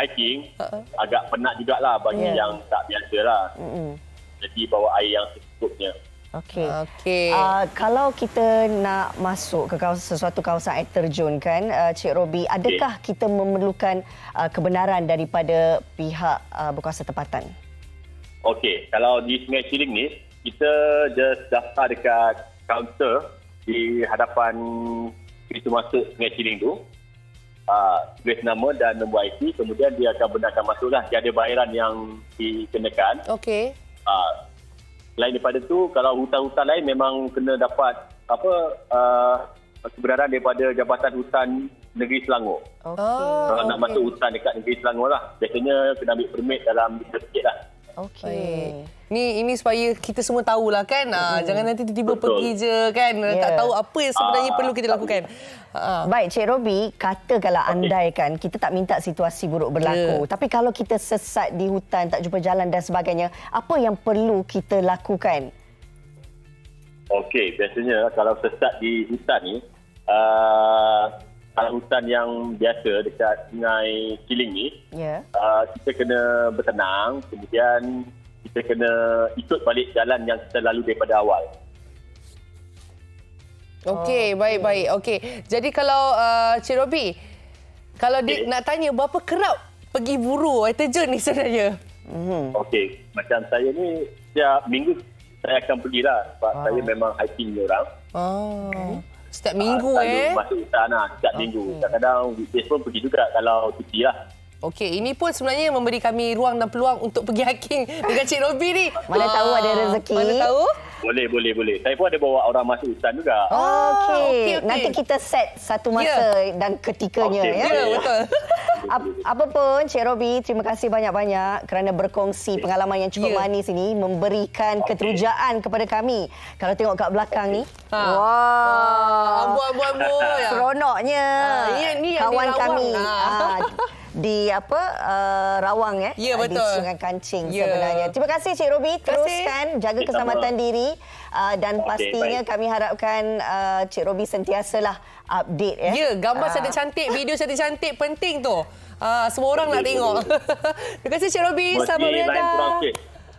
hiking, agak penat jugalah bagi yang tak biasa lah. Jadi bawa air yang secukupnya. Okey. Kalau kita nak masuk ke sesuatu kawasan air terjun kan, Cik Robi, adakah kita memerlukan kebenaran daripada pihak berkuasa tempatan? Okey, kalau di Sungai Ciling ni, kita just daftar dekat kaunter di hadapan pintu masuk Sungai Ciling tu. Tulis nama dan nombor IC, kemudian dia akan benarkan masuklah. Dia ada bayaran yang dikenakan. Okey. Selain daripada tu, kalau hutan-hutan lain memang kena dapat kebenaran daripada Jabatan Hutan Negeri Selangor. Kalau nak masuk hutan dekat Negeri Selangor lah. Biasanya kena ambil permit dalam sikit lah. Okey. Ini supaya kita semua tahulah kan. Jangan nanti tiba-tiba pergi je kan. Tak tahu apa yang sebenarnya perlu kita lakukan. Baik, Cik Robi, katakanlah andaikan kita tak minta situasi buruk berlaku. Tapi kalau kita sesat di hutan, tak jumpa jalan dan sebagainya, apa yang perlu kita lakukan? Okey, biasanya kalau sesat di hutan ni, kalau hutan yang biasa dekat Sungai Ciling ni, kita kena bertenang, kemudian kita kena ikut balik jalan yang kita lalu daripada awal. Okey, baik. Okey. Jadi kalau Cik Robi, kalau nak tanya berapa kerap pergi buru air terjun ni sebenarnya? Okey, macam saya ni setiap minggu saya akan pergilah sebab saya memang hiking ni orang. Setiap minggu masuk hutan lah, setiap minggu. Kadang-kadang weekdays pun pergi juga kalau cuti lah. Okey, ini pun sebenarnya memberi kami ruang dan peluang untuk pergi hiking dengan Cik Robi ni. Mana tahu ada rezeki. Mana tahu? Boleh. Saya pun ada bawa orang masuk hutan juga. Okey. Nanti kita set satu masa dan ketikanya. Betul. Apapun, Cik Robi, terima kasih banyak-banyak kerana berkongsi pengalaman yang cukup manis ini, memberikan keterujaan kepada kami. Kalau tengok kat belakang ni, ambu-ambu ya. Seronoknya ni yang kawan kami. di Rawang Ya, betul. di Sungai Kancing sebenarnya. Terima kasih Cik Robi, teruskan jaga keselamatan diri dan pastinya kami harapkan Cik Robi sentiasalah update ya. Ya, gambar cantik-cantik, video cantik-cantik penting tu. Semua orang nak tengok. Terima kasih Cik Robi, selamat berniaga.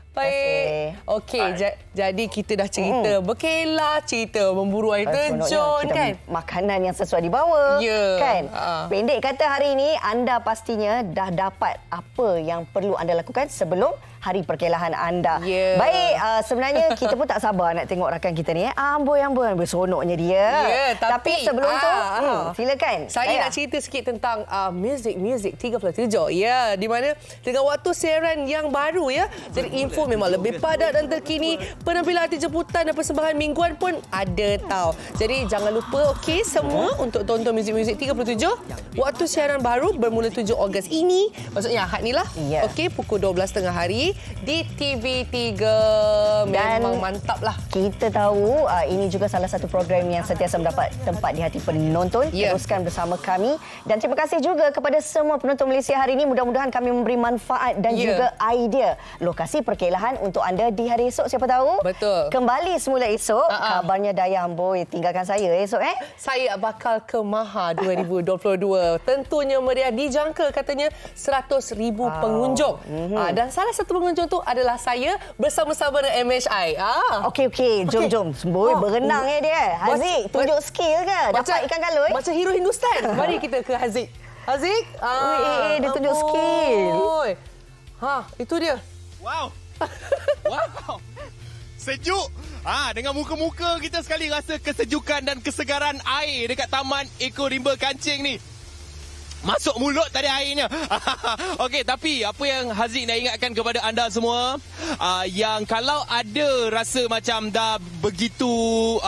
Baik. Okey, jadi kita dah cerita berkelah, cerita memburu air terjun kan. Makanan yang sesuai dibawa kan. Pendek kata hari ini anda pastinya dah dapat apa yang perlu anda lakukan sebelum hari perkelahan anda. Baik, sebenarnya kita pun tak sabar nak tengok rakan kita ni. Amboi bersonoknya dia. Tapi sebelum tu, silakan. Saya nak cerita sikit tentang Music 37. Ya, di mana dengan waktu siaran yang baru ya. Jadi info memang lebih padat dan terkini. Penampilan artis jemputan dan persembahan mingguan pun ada tau. Jadi jangan lupa semua untuk tonton Music 37. Waktu siaran baru bermula 7 Ogos ini. Maksudnya Ahad ni lah. Okey, pukul 12.30 hari di TV3. Memang mantap lah. Kita tahu ini juga salah satu program yang sentiasa mendapat tempat di hati penonton. Teruskan bersama kami. Dan terima kasih juga kepada semua penonton Malaysia hari ini. Mudah-mudahan kami memberi manfaat dan juga idea lokasi perkelahan untuk anda di hari esok. Siapa tahu? Betul. Kembali semula esok. Kabarnya Dayang, boy, tinggalkan saya esok Saya bakal ke Maha 2022. Tentunya meriah, dijangka katanya 100,000 pengunjung. Dan salah satu pengunjung tu adalah saya bersama-sama dengan MHI. Okey. Jom. Boy, berenang dia. Haziq, tunjuk skill ke? Dapat ikan galoi? Macam hero Hindustan. Mari kita ke Haziq. Haziq? Dia tunjuk skill. Itu dia. Wow. Sejuk. Dengan muka-muka kita sekali rasa kesejukan dan kesegaran air dekat Taman Eko Rimba Kancing ni. Masuk mulut tadi airnya. Okey, tapi apa yang Haziq nak ingatkan kepada anda semua, yang kalau ada rasa macam dah begitu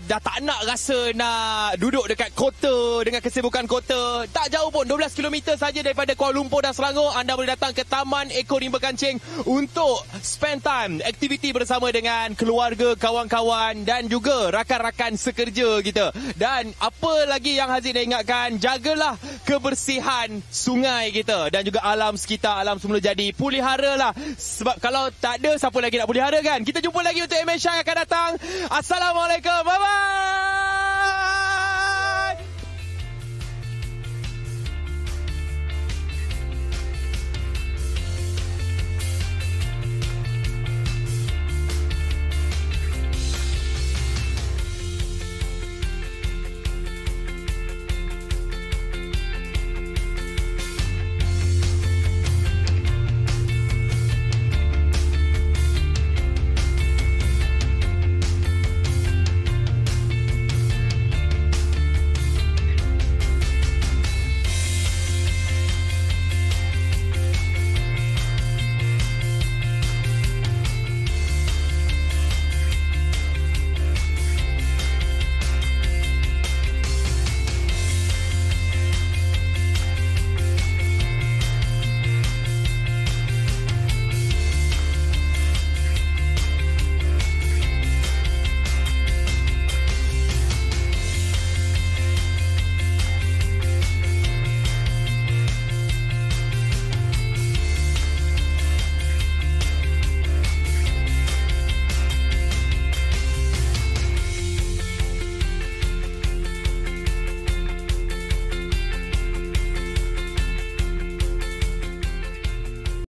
dah tak nak rasa nak duduk dekat kota dengan kesibukan kota, tak jauh pun 12 km saja daripada Kuala Lumpur dan Selangor, anda boleh datang ke Taman Eko Rimba Kancing untuk spend time, aktiviti bersama dengan keluarga, kawan-kawan dan juga rakan-rakan sekerja kita. Dan apa lagi yang Haziq nak ingatkan, jagalah kebersihan sungai kita dan juga alam sekitar, alam semula jadi. Peliharalah, sebab kalau tak ada, siapa lagi nak pelihara kan? Kita jumpa lagi untuk MHI akan datang. Assalamualaikum. Bye-bye.